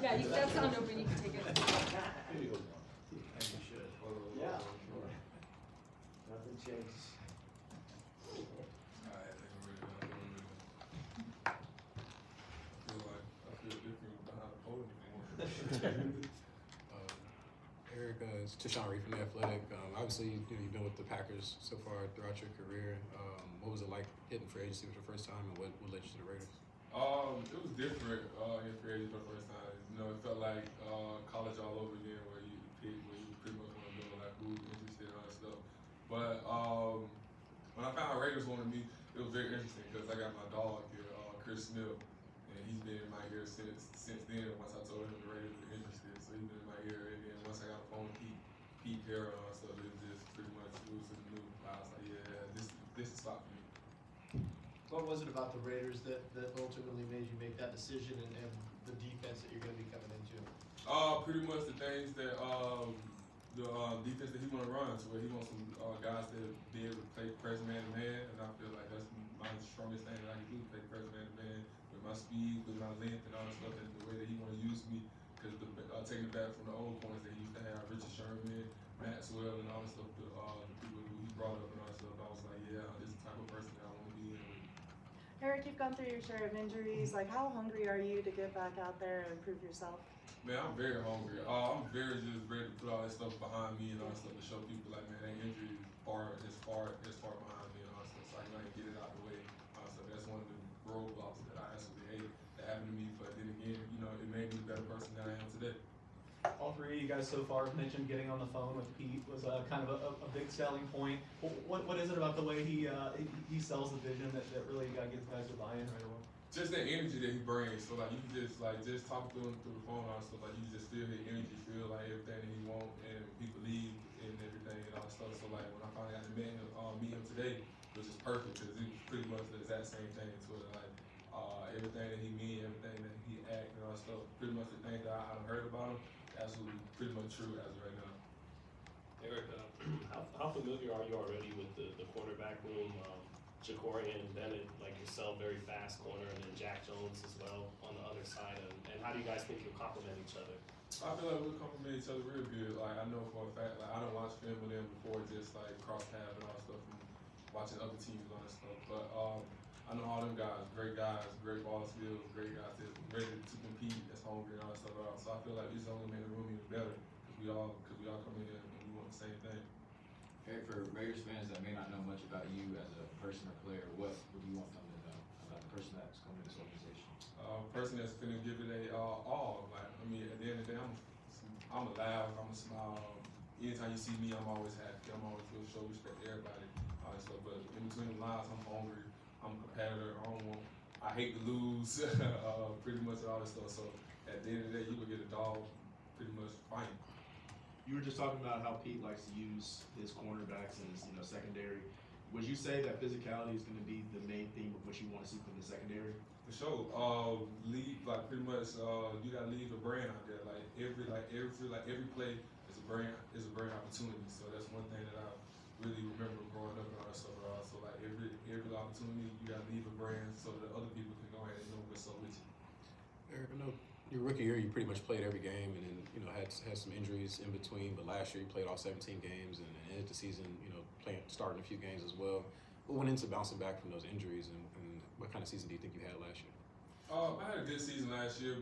Yeah, that's not open, you can take it. Here you go. And you should. Yeah. Nothing changes. I feel different behind the podium. Eric, it's Tashawn Reed from The Athletic. Obviously, you've been with the Packers so far throughout your career. What was it like hitting free agency for the first time, and what led you to the Raiders? It was different in free agency for the first time. It felt like college all over again, where you pick, where you pretty much want to go, like who's interested in all that stuff. But when I found out Raiders wanted me, it was very interesting because I got my dog here, Chris Smith, and he's been in my ear since then. Once I told him the Raiders were interested, so he's been in my ear. And then once I got a phone with Pete Carroll and stuff, it was just pretty much it was new. I was like, yeah, this is spot for me. What was it about the Raiders that ultimately made you make that decision and the defense that you're going to be coming into? Pretty much the things that the defense that he want to run, to where he wants some guys that be able to play press man to man, and I feel like that's my strongest thing that I can do, play press man to man with my speed, with my length, and all that stuff, and the way that he want to use me. Because taking it back from the old points that he used to have, Richard Sherman, Maxwell, and all that stuff, the people who he brought up and all that stuff, I was like, yeah, this is the type of person that I want to be in with. Eric, you've gone through your share of injuries. Like, how hungry are you to get back out there and prove yourself? Man, I'm very hungry. I'm very just ready to put all that stuff behind me and all that stuff to show people like, man, that injury is far behind me and all that stuff. So I can get it out of the way. So that's one of the roadblocks that I absolutely hate that happened to me. But then again, it made me a better person than I am today. All three of you guys so far have mentioned getting on the phone with Pete was kind of a big selling point. What is it about the way he sells the vision that really gets guys to buy in right away? Just that energy that he brings. So like you just talk to him through the phone and stuff, like you just feel his energy, feel like everything that he wants, and he believe in everything and all that stuff. So like when I finally got to meet him today, it was just perfect because it was pretty much the exact same thing to it. Like everything that he mean, everything that he act and all that stuff, pretty much the thing that I heard about him, absolutely pretty much true as of right now. Eric, how familiar are you already with the quarterback room? Ja'Cory and Bennett, like yourself, very fast corner, and then Jack Jones as well on the other side. And how do you guys think you'll complement each other? I feel like we'll complement each other real good. Like I know for a fact, like I don't watch film with them before, just like cross paths and all that stuff, and watching other teams and all that stuff. But I know all them guys, great ball skills, great guys that's ready to compete, that's hungry and all that stuff. So I feel like it's only made the room even better because we all come in here and we want the same thing. Eric, for Raiders fans that may not know much about you as a person or player, what do you want them to know about the person that's coming to this organization? Person that's gonna give it all. Like I mean, at the end of the day, I'm a laugh, I'm a smile. Anytime you see me, I'm always happy. I'm always feel show respect to everybody, all that stuff. But in between the lines, I'm hungry. I'm a competitor. I hate to lose, pretty much all this stuff. So at the end of the day, you go get a dog, pretty much fighting. You were just talking about how Pete likes to use his cornerbacks and his secondary. Would you say that physicality is going to be the main thing of what you want to see from the secondary? For sure. Lead like pretty much. You gotta leave a brand out there. Like every play is a brand opportunity. So that's one thing that I really remember growing up and all that stuff. So like every opportunity, you gotta leave a brand so that other people can go ahead and know what's up with you. Eric, I know your rookie year you pretty much played every game, and then had some injuries in between. But last year you played all 17 games and ended the season starting a few games as well. What went into bouncing back from those injuries, and what kind of season do you think you had last year? I had a good season last year.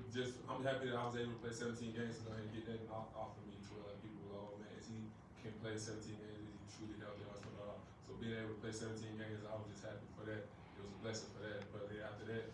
I'm happy that I was able to play 17 games and go ahead and get that off of me to where people were like, oh man, he can play 17 games, is he truly healthy and stuff. So being able to play 17 games, I was just happy for that. It was a blessing for that. But then after that,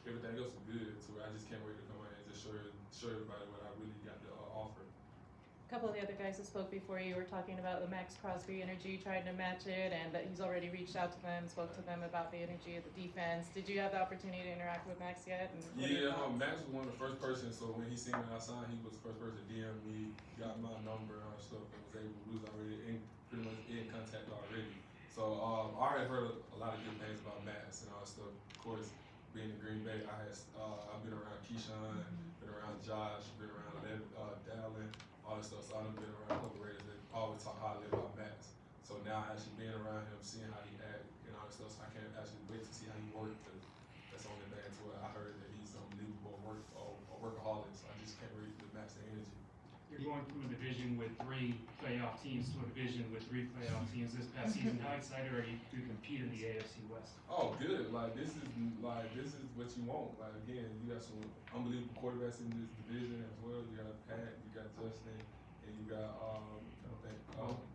everything else was good. To where I just can't wait to come out and just show everybody what I really got to offer. A couple of the other guys that spoke before you were talking about the Max Crosby energy, trying to match it, and that he's already reached out to them, spoke to them about the energy of the defense. Did you have the opportunity to interact with Max yet? Yeah, Max was one of the first persons. So when he seen me outside, he was the first person to DM me, got my number and all that stuff, and we was already pretty much in contact already. So I already heard a lot of good things about Max and all that stuff. Of course, being in Green Bay, I've been around Keyshawn, been around Josh, been around Dallin, all that stuff. So I've been around a couple Raiders that always talk highly about Max. So now actually being around him, seeing how he act and all that stuff, so I can't actually wait to see how he works. That's the only thing to where I heard that he's unbelievable workaholic. So I just can't wait match the energy. You're going from a division with 3 playoff teams to a division with 3 playoff teams this past season. How excited are you to compete in the AFC West? Oh, good. Like this is what you want. Like again, you got some unbelievable quarterbacks in this division as well. You got Pat, you got Justin, and you got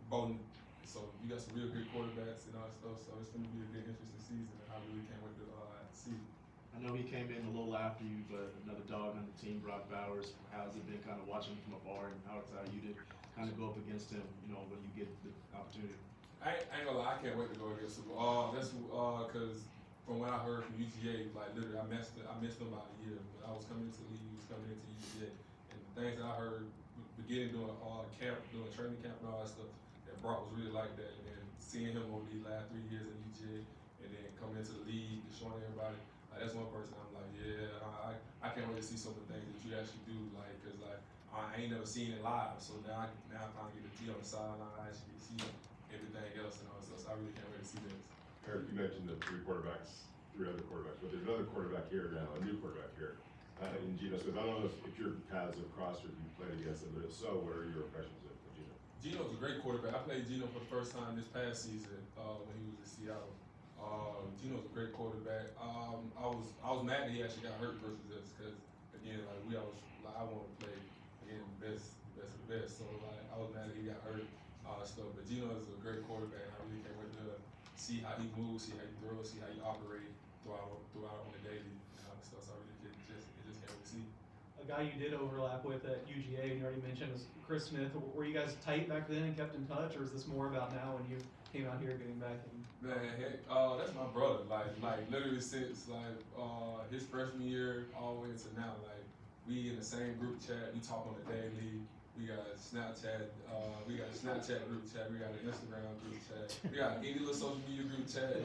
Bowden. So you got some real good quarterbacks and all that stuff. So it's going to be a good, interesting season, and I really can't wait to see it. I know he came in a little after you, but another dog on the team, Brock Bowers. How's it been kind of watching him from afar, and how excited you to kind of go up against him, you know, when you get the opportunity? I ain't gonna lie, I can't wait to go against him. That's because from what I heard from UGA, like literally, I missed him about a year. But I was coming into the league, he was coming into UGA, and the things that I heard beginning doing camp, doing training camp and all that stuff, that Brock was really like that. And then seeing him over these last 3 years in UGA, and then coming into the league, and showing everybody, like that's one person I'm like, yeah, I can't wait to see some of the things that you actually do, like, cause like I ain't never seen it live, so now I kind of get to be on the sideline, I actually get to see everything else and all that stuff. So I really can't wait to see this. Eric, you mentioned the 3 other quarterbacks, but there's another quarterback here now, a new quarterback here, in Geno Smith. I don't know if your paths have crossed or if you've played against him, but if so, what are your impressions of Geno? Geno's a great quarterback. I played Geno for the first time this past season when he was in Seattle. Geno's a great quarterback. I was mad that he actually got hurt versus us because again, like I want to play again the best of the best. So like I was mad that he got hurt stuff. But Geno is a great quarterback. I really can't wait to see how he moves, see how he throws, see how he operates throughout on the daily and all that stuff. So I really just can't wait to see. A guy you did overlap with at UGA, and you already mentioned, was Chris Smith. Were you guys tight back then and kept in touch, or is this more about now when you came out here getting back in? Man, heck, that's my brother. Like literally since his freshman year all the way to now. Like we in the same group chat. We talk on the daily. We got Snapchat. We got a Snapchat group chat. We got an Instagram group chat. We got any little social media group chat.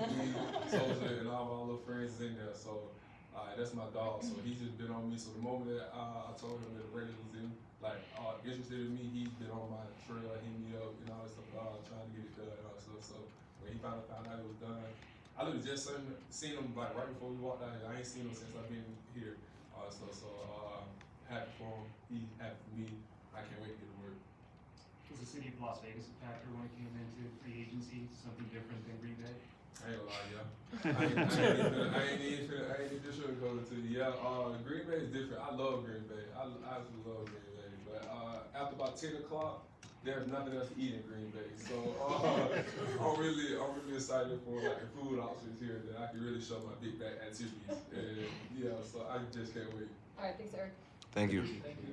Social and all my little friends is in there. So that's my dog. So he's just been on me. So the moment that I told him that the Raiders was interested in me, he's been on my trail, hitting me up and all that stuff, trying to get it done and all that stuff. So when he finally found out it was done, I literally just seen him like right before we walked out here. I ain't seen him since I've been here. So happy for him. He happy for me. I can't wait to get to work. Was the city of Las Vegas a factor when it came into free agency? Something different than Green Bay? I ain't gonna lie, yeah. I ain't even just sugarcoat it to you. Yeah, Green Bay is different. I love Green Bay. I absolutely love Green Bay. But after about 10 o'clock, there's nothing else to eat in Green Bay. So I'm really excited for like the food options here that I can really show my big back activities. And yeah, so I just can't wait. All right, thanks, Eric. Thank you. Thank you.